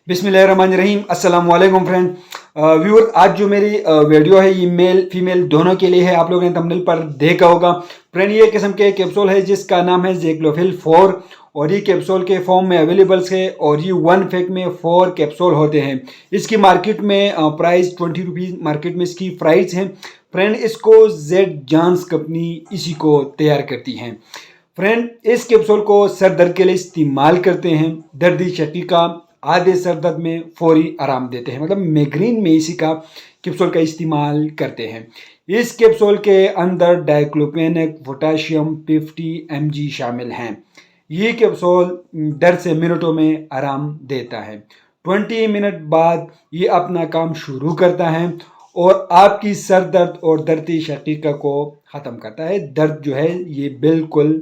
बिस्मिल्लाहिर्रहमानिर्रहीम। अस्सलाम वालेकुम फ्रेंड व्यूअर, आज जो मेरी वीडियो है ये मेल फीमेल दोनों के लिए है। आप लोगों ने थंबनेल पर देखा होगा फ्रेंड, ये किस्म के कैप्सूल है जिसका नाम है ज़ेक्लोफिल 4 और ये कैप्सूल के फॉर्म में अवेलेबल्स है और ये 1 पैक में 4 कैप्सूल होते हैं। इसकी मार्केट में प्राइस 20 रुपीज़ मार्केट में इसकी प्राइस है फ्रेंड। इसको जेड जॉन्स कंपनी इसी को तैयार करती है फ्रेंड। इस कैप्सूल को सर दर्द के लिए इस्तेमाल करते हैं। दर्दी शकीका आधे सर दर्द में फौरी आराम देते हैं, मतलब माइग्रेन में इसी का कैप्सूल का इस्तेमाल करते हैं। इस कैप्सूल के अंदर डाइक्लोफेनेक पोटाशियम 50 mg शामिल हैं। ये कैप्सूल दर्द से मिनटों में आराम देता है। 20 मिनट बाद ये अपना काम शुरू करता है और आपकी सर दर्द और दर्दी शकीका को ख़त्म करता है। दर्द जो है ये बिल्कुल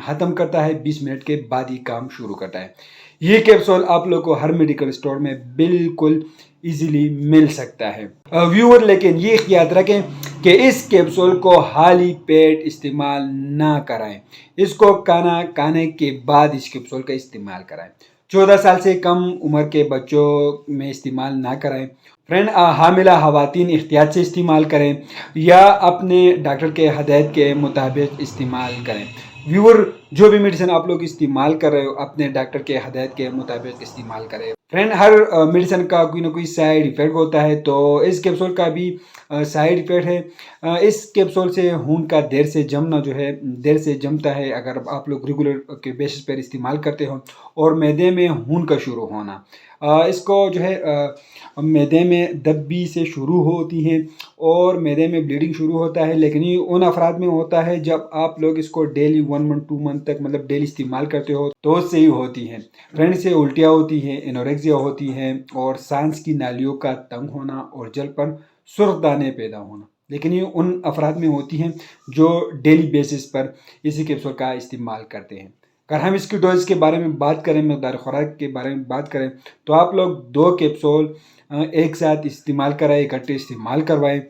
ख़त्म करता है। 20 मिनट के बाद ही काम शुरू करता है। ये कैप्सूल आप लोग को हर मेडिकल स्टोर में बिल्कुल इजीली मिल सकता है व्यूअर। लेकिन ये याद रखें कि इस कैप्सूल को खाली पेट इस्तेमाल ना कराएं। इसको खाना खाने के बाद इस कैप्सूल का इस्तेमाल कराएं। 14 साल से कम उम्र के बच्चों में इस्तेमाल ना कराएं फ्रेंड। हामिला खवातीन एहतियात से इस्तेमाल करें या अपने डॉक्टर के हदायत के मुताबिक इस्तेमाल करें व्यूअर। जो भी मेडिसिन आप लोग इस्तेमाल कर रहे हो अपने डॉक्टर के हदायत के मुताबिक इस्तेमाल करें फ्रेंड। हर मेडिसिन का कोई ना कोई साइड इफ़ेक्ट होता है, तो इस कैप्सूल का भी साइड इफ़ेक्ट है। इस कैप्सूल से खून का देर से जमना जो है देर से जमता है अगर आप लोग रेगुलर के बेसिस पर इस्तेमाल करते हो। और मैदे में खून का शुरू होना, इसको जो है मैदे में दब्बी से शुरू होती है और मैदे में ब्लीडिंग शुरू होता है। लेकिन ये उन अफराद में होता है जब आप लोग इसको डेली 1 मंथ 2 मंथ तक मतलब डेली इस्तेमाल करते हो तो सही होती है फ्रेंड। से उल्टियाँ होती हैं, एनोरेक्सिया होती है और सांस की नालियों का तंग होना और जलपन, सुर्ख दाने पैदा होना। लेकिन ये उन अफराद में होती हैं जो डेली बेसिस पर इसी कैप्सूल का इस्तेमाल करते हैं। अगर हम इसकी डोज के बारे में बात करें, मकदार खुराक के बारे में बात करें, तो आप लोग 2 कैप्सूल एक साथ इस्तेमाल कराएं, इकट्ठे इस्तेमाल करवाएं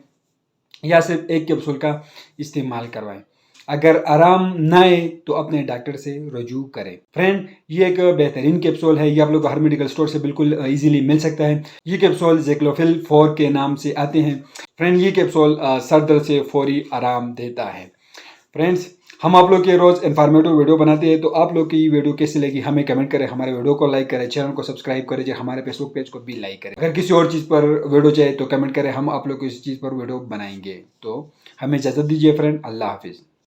या सिर्फ एक कैप्सूल का इस्तेमाल करवाएं। अगर आराम ना आए तो अपने डॉक्टर से रजू करें फ्रेंड। ये एक बेहतरीन कैप्सूल है, ये आप लोग को हर मेडिकल स्टोर से बिल्कुल इजीली मिल सकता है। ये कैप्सूल ज़ेक्लोफिल 4 के नाम से आते हैं फ्रेंड। ये कैप्सूल सर दर्द से फौरी आराम देता है फ्रेंड्स। हम आप लोग के रोज़ इन्फॉर्मेटिव वीडियो बनाते हैं, तो आप लोग की ये वीडियो कैसी लगी हमें कमेंट करें, हमारे वीडियो को लाइक करें, चैनल को सब्सक्राइब करें, हमारे फेसबुक पेज को भी लाइक करें। अगर किसी और चीज़ पर वीडियो चाहिए तो कमेंट करें, हम आप लोग को इस चीज़ पर वीडियो बनाएंगे। तो हमें इजाज़त दीजिए फ्रेंड, अल्लाह हाफिज़।